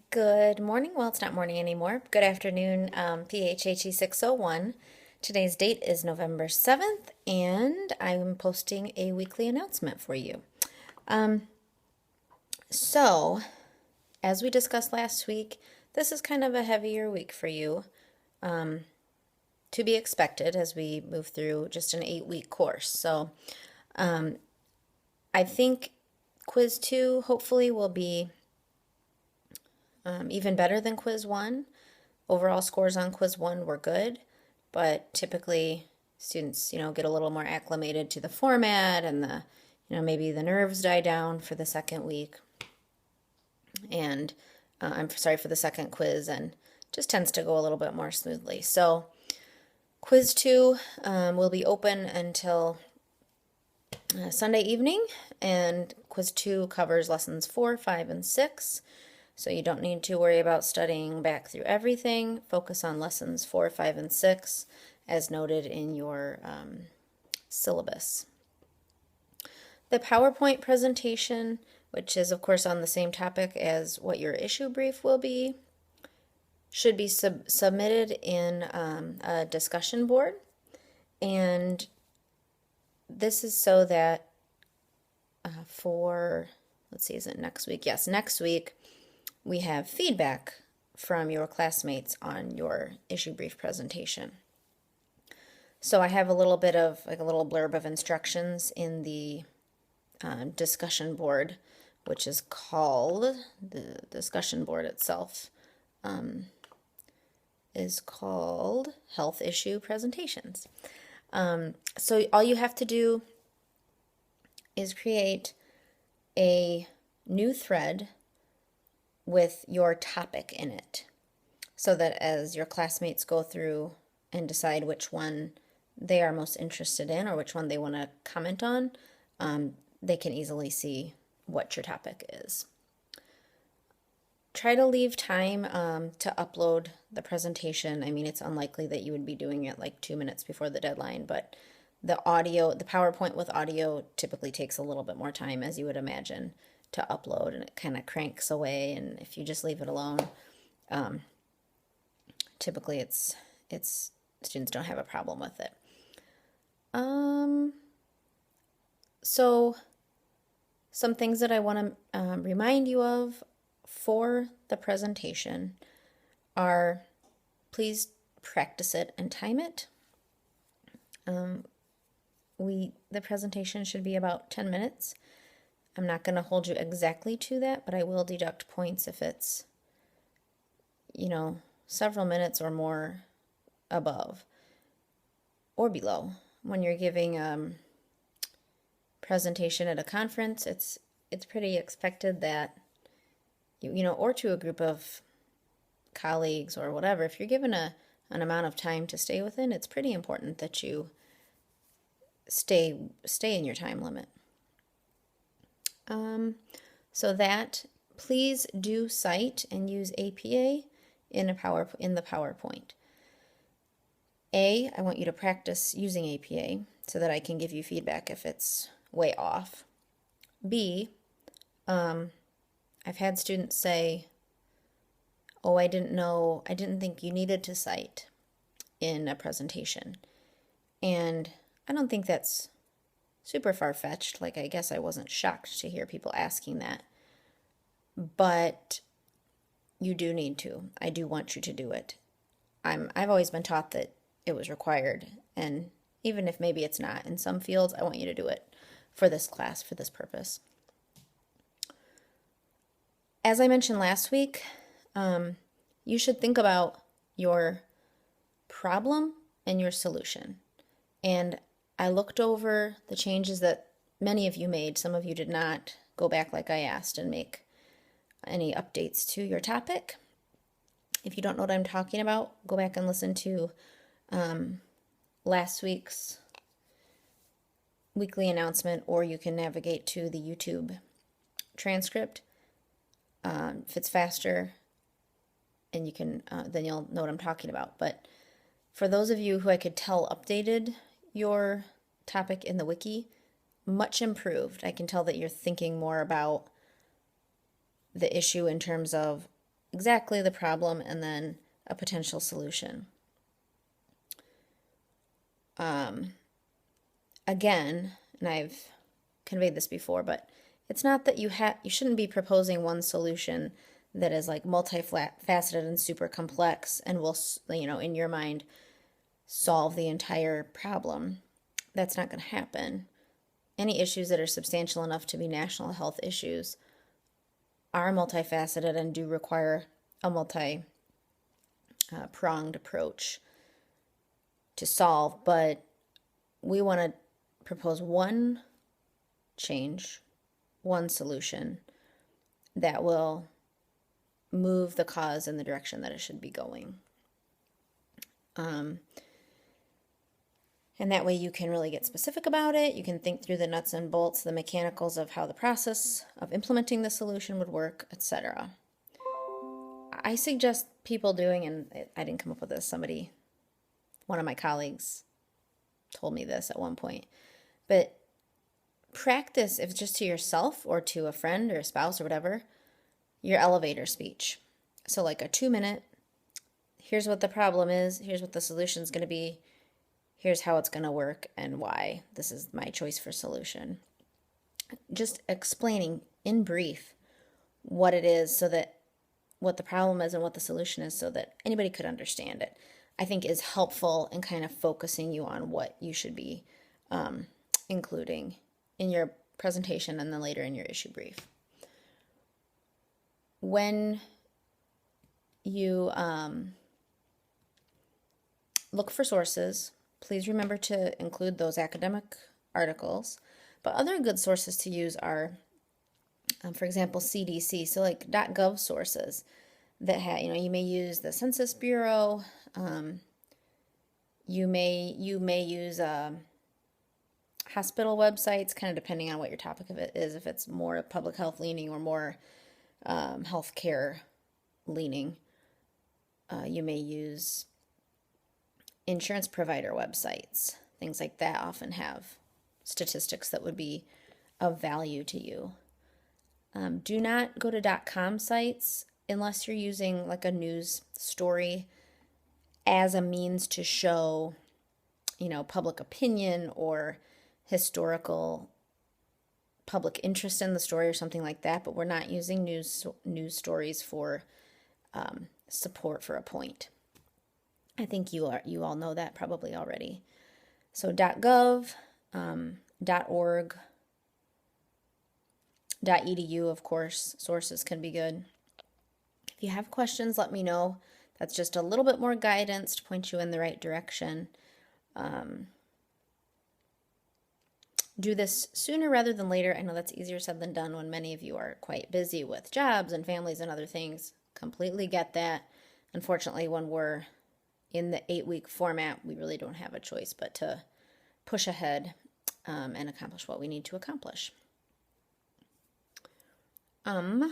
Good morning. Well, it's not morning anymore. Good afternoon, PHHE 601. Today's date is November 7th, and I'm posting a weekly announcement for you. Um, so, as we discussed last week, this is kind of a heavier week for you, to be expected as we move through just an 8-week course. So, I think quiz 2 hopefully will be even better than quiz 1. Overall scores on quiz 1 were good, but typically students, get a little more acclimated to the format and maybe the nerves die down for the second week. And I'm sorry, for the second quiz, and just tends to go a little bit more smoothly. So quiz 2 will be open until Sunday evening, and quiz 2 covers lessons 4, 5, and 6. So you don't need to worry about studying back through everything. Focus on lessons 4, 5, and 6 as noted in your syllabus. The PowerPoint presentation, which is of course on the same topic as what your issue brief will be, should be submitted in a discussion board. And this is so that let's see, is it next week? Yes, next week we have feedback from your classmates on your issue brief presentation. So I have a little bit of like a little blurb of instructions in the discussion board, which is called, the discussion board itself is called Health Issue Presentations. So all you have to do is create a new thread with your topic in it, so that as your classmates go through and decide which one they are most interested in or which one they want to comment on, they can easily see what your topic is. Try to leave time to upload the presentation. I mean, it's unlikely that you would be doing it like 2 minutes before the deadline, but the PowerPoint with audio typically takes a little bit more time, as you would imagine, to upload, and it kind of cranks away. And if you just leave it alone, typically it's students don't have a problem with it. So some things that I want to remind you of for the presentation are, please practice it and time it. The presentation should be about 10 minutes. I'm not going to hold you exactly to that, but I will deduct points if it's, several minutes or more above or below. When you're giving presentation at a conference, it's pretty expected that or to a group of colleagues or whatever, if you're given an amount of time to stay within, it's pretty important that you stay in your time limit. So that, please do cite and use APA in the PowerPoint. I want you to practice using APA so that I can give you feedback if it's way off. B, I've had students say, oh, I didn't think you needed to cite in a presentation. And I don't think that's super far-fetched. Like, I guess I wasn't shocked to hear people asking that. But you do need to. I do want you to do it. I've always been taught that it was required, and even if maybe it's not in some fields, I want you to do it for this class, for this purpose. As I mentioned last week, you should think about your problem and your solution. And I looked over the changes that many of you made. Some of you did not go back like I asked and make any updates to your topic. If you don't know what I'm talking about, go back and listen to last week's weekly announcement, or you can navigate to the YouTube transcript. If it's faster, and you can, then you'll know what I'm talking about. But for those of you who I could tell updated your topic in the wiki, much improved. I can tell that you're thinking more about the issue in terms of exactly the problem and then a potential solution. Again, and I've conveyed this before, but it's not that you shouldn't be proposing one solution that is like multifaceted and super complex and will, in your mind, solve the entire problem. That's not going to happen. Any issues that are substantial enough to be national health issues are multifaceted and do require a multi-pronged approach to solve, but we want to propose one change, one solution that will move the cause in the direction that it should be going. And that way you can really get specific about it. You can think through the nuts and bolts, the mechanicals of how the process of implementing the solution would work, etc. I suggest people doing, and I didn't come up with this, one of my colleagues told me this at one point, but practice, if it's just to yourself or to a friend or a spouse or whatever, your elevator speech. So like a 2-minute, here's what the problem is, here's what the solution is going to be, here's how it's going to work and why. This is my choice for solution. Just explaining in brief what it is, so that what the problem is and what the solution is, so that anybody could understand it, I think is helpful in kind of focusing you on what you should be including in your presentation and then later in your issue brief. When you look for sources, please remember to include those academic articles. But other good sources to use are, for example, CDC. So like .gov sources that you may use the Census Bureau. You may use hospital websites, kind of depending on what your topic of it is. If it's more public health leaning or more healthcare leaning, you may use insurance provider websites. Things like that often have statistics that would be of value to you. Do not go to .com sites unless you're using like a news story as a means to show, public opinion or historical public interest in the story or something like that. But we're not using news stories for support for a point. I think you all know that probably already. So .gov, .org, .edu, of course, sources can be good. If you have questions, let me know. That's just a little bit more guidance to point you in the right direction. Do this sooner rather than later. I know that's easier said than done when many of you are quite busy with jobs and families and other things. Completely get that. Unfortunately, when we're in the 8-week format, we really don't have a choice but to push ahead and accomplish what we need to accomplish. I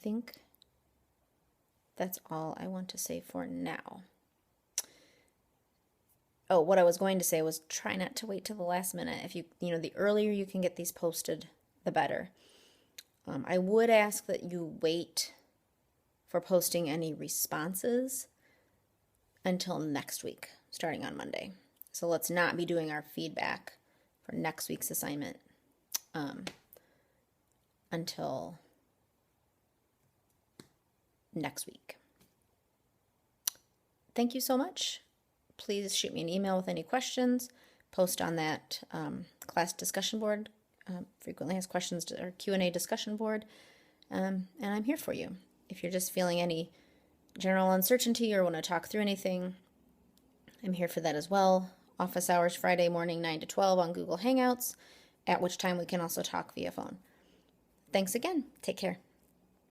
think that's all I want to say for now. Oh, what I was going to say was try not to wait till the last minute. If the earlier you can get these posted, the better. I would ask that you wait for posting any responses until next week, starting on Monday. So let's not be doing our feedback for next week's assignment until next week. Thank you so much. Please shoot me an email with any questions. Post on that class discussion board, frequently asked questions or Q&A discussion board, and I'm here for you. If you're just feeling any general uncertainty or want to talk through anything, I'm here for that as well. Office hours Friday morning 9 to 12 on Google Hangouts, at which time we can also talk via phone. Thanks again. Take care.